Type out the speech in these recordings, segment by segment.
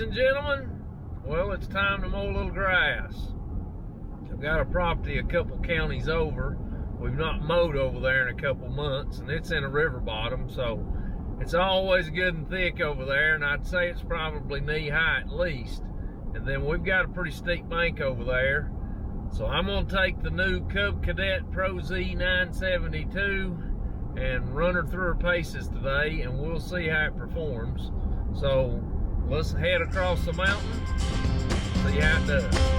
and gentlemen, well, it's time to mow a little grass. I've got a property a couple counties over. We've not mowed over there in a couple months, and it's in a river bottom, so it's always good and thick over there, and I'd say it's probably knee high at least. And then we've got a pretty steep bank over there. So I'm gonna take the new Cub Cadet Pro Z 972 and run her through her paces today, and we'll see how it performs. So let's head across the mountain, see how it does.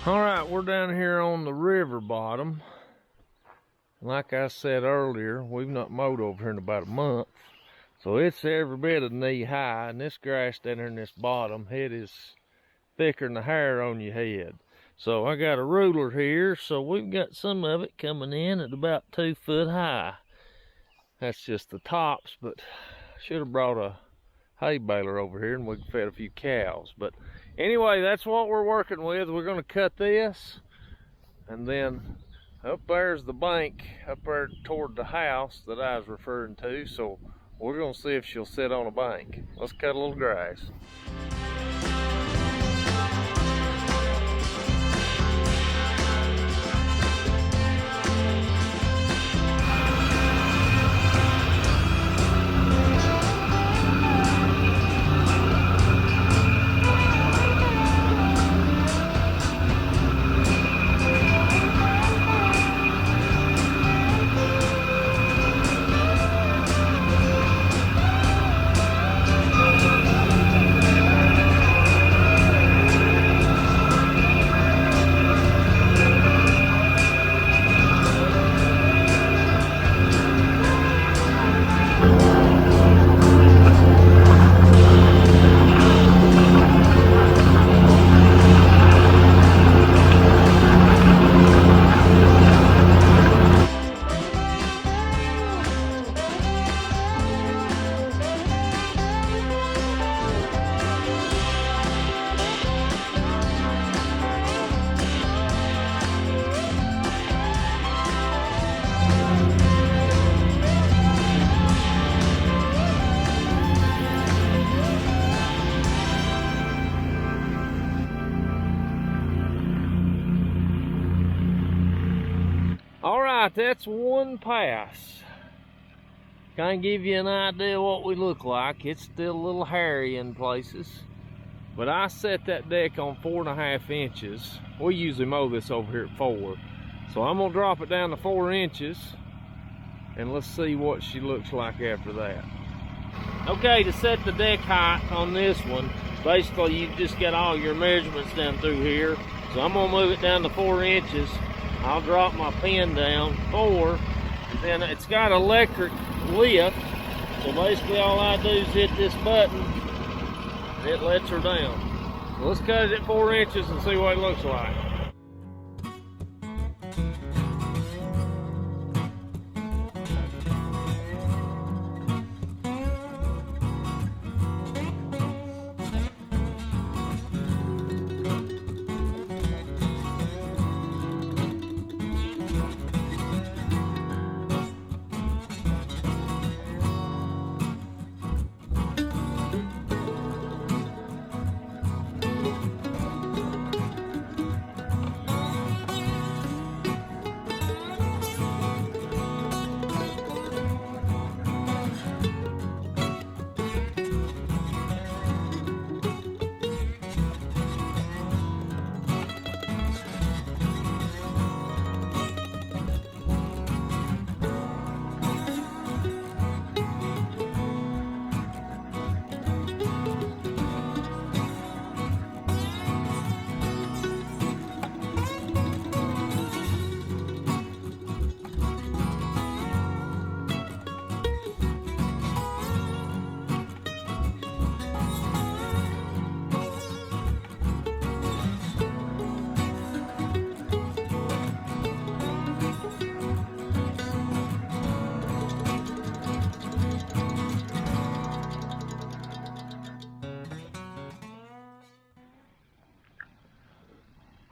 All right, we're down here on the river bottom. Like I said earlier, we've not mowed over here in about a month. So it's every bit of knee high, and this grass down here in this bottom, it is thicker than the hair on your head. So I got a ruler here, so we've got some of it coming in at about 2 foot high. That's just the tops, but I should have brought a hay baler over here and we could fed a few cows. But anyway, that's what we're working with. We're going to cut this, and then up there's the bank up there toward the house that I was referring to. So we're going to see if she'll sit on a bank. Let's cut a little grass. That's one pass. Kind of give you an idea what we look like. It's still a little hairy in places, but I set that deck on 4.5 inches. We usually mow this over here at 4, so I'm gonna drop it down to 4 inches, and let's see what she looks like after that. Okay, to set the deck height on this one, basically you just get all your measurements down through here. So I'm gonna move it down to 4 inches. I'll drop my pin down 4, and then it's got electric lift. So basically all I do is hit this button, and it lets her down. So let's cut it at 4 inches and see what it looks like.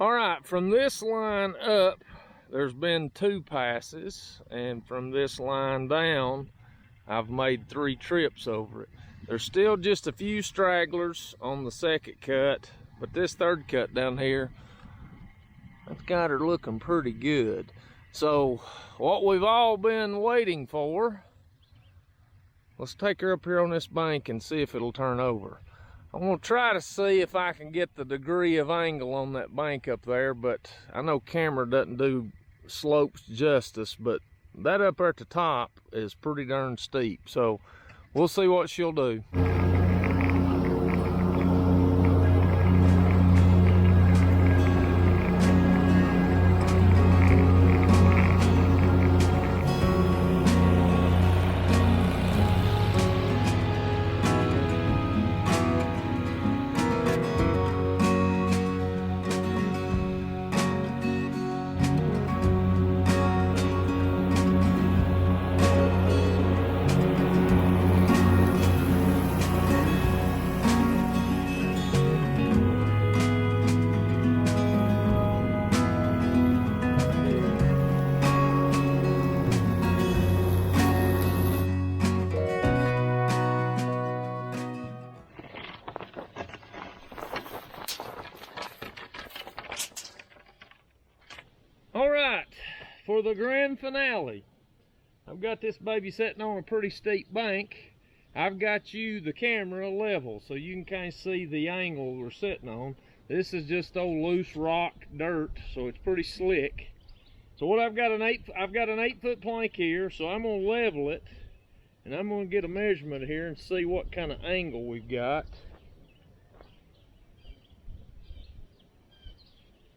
All right, from this line up, there's been 2 passes, and from this line down, I've made 3 trips over it. There's still just a few stragglers on the second cut, but this third cut down here, that's got her looking pretty good. So what we've all been waiting for, let's take her up here on this bank and see if it'll turn over. I'm gonna try to see if I can get the degree of angle on that bank up there, but I know camera doesn't do slopes justice, but that up there at the top is pretty darn steep. So we'll see what she'll do. All right, for the grand finale, I've got this baby sitting on a pretty steep bank. I've got the camera level so you can kind of see the angle we're sitting on. This is just old loose rock dirt, so it's pretty slick. So what I've got an 8-foot plank here, so I'm gonna level it, and I'm gonna get a measurement here and see what kind of angle we've got.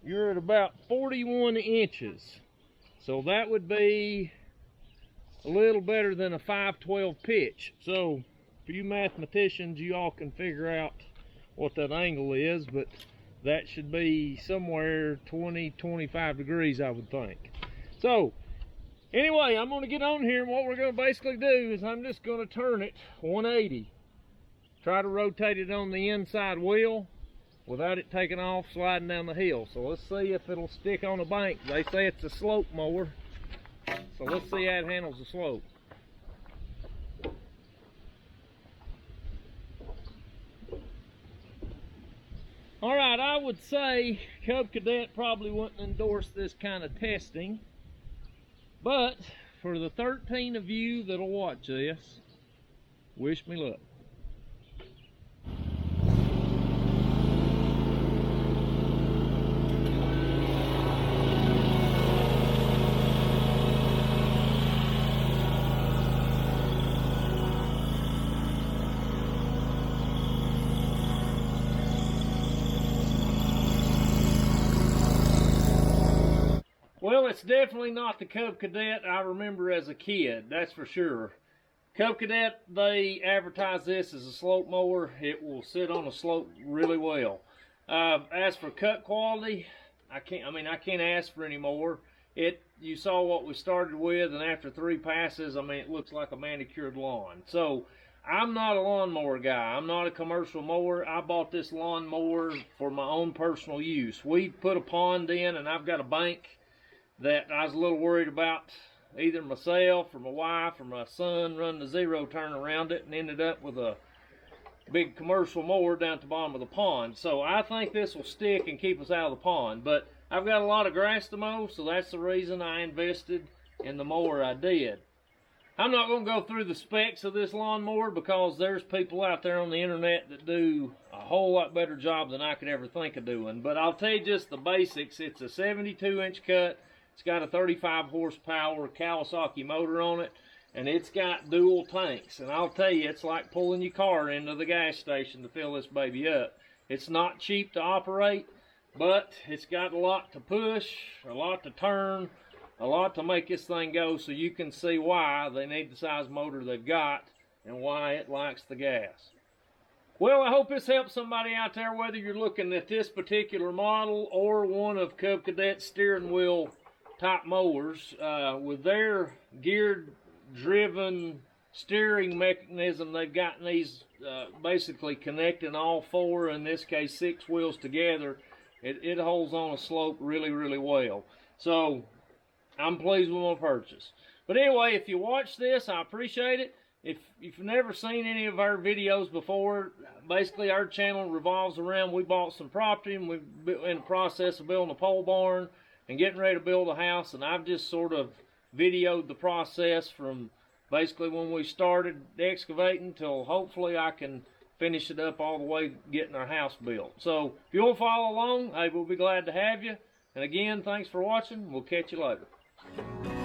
You're at about 41 inches. So that would be a little better than a 5/12 pitch. So for you mathematicians, you all can figure out what that angle is, but that should be somewhere 20-25 degrees, I would think. So anyway, I'm gonna get on here, and what we're gonna basically do is I'm just gonna turn it 180. Try to rotate it on the inside wheel without it taking off sliding down the hill. So let's see if it'll stick on the bank. They say it's a slope mower, so let's see how it handles the slope. All right, I would say Cub Cadet probably wouldn't endorse this kind of testing, but for the 13 of you that'll watch this, wish me luck. Well, it's definitely not the Cub Cadet I remember as a kid, that's for sure. Cub Cadet, they advertise this as a slope mower. It will sit on a slope really well. As for cut quality, I can't ask for any more. You saw what we started with, and after 3 passes, I mean, it looks like a manicured lawn. So I'm not a lawnmower guy. I'm not a commercial mower. I bought this lawnmower for my own personal use. We put a pond in, and I've got a bank that I was a little worried about either myself or my wife or my son running the zero turn around it, and ended up with a big commercial mower down at the bottom of the pond. So I think this will stick and keep us out of the pond. But I've got a lot of grass to mow, so that's the reason I invested in the mower I did. I'm not going to go through the specs of this lawnmower because there's people out there on the internet that do a whole lot better job than I could ever think of doing. But I'll tell you just the basics. It's a 72-inch cut. It's got a 35 horsepower Kawasaki motor on it, and it's got dual tanks. And I'll tell you, it's like pulling your car into the gas station to fill this baby up. It's not cheap to operate, but it's got a lot to push, a lot to turn, a lot to make this thing go, so you can see why they need the size motor they've got and why it likes the gas. Well, I hope this helps somebody out there, whether you're looking at this particular model or one of Cub Cadet's steering wheel type mowers. With their geared driven steering mechanism, they've gotten these basically connecting all 4, in this case 6 wheels together, It holds on a slope really, really well. So I'm pleased with my purchase. But anyway, if you watch this, I appreciate it. If you've never seen any of our videos before, basically our channel revolves around, we bought some property and we're in the process of building a pole barn and getting ready to build a house, and I've just sort of videoed the process from basically when we started excavating till hopefully I can finish it up all the way getting our house built. So if you want to follow along, hey, we'll be glad to have you. And again, thanks for watching. We'll catch you later.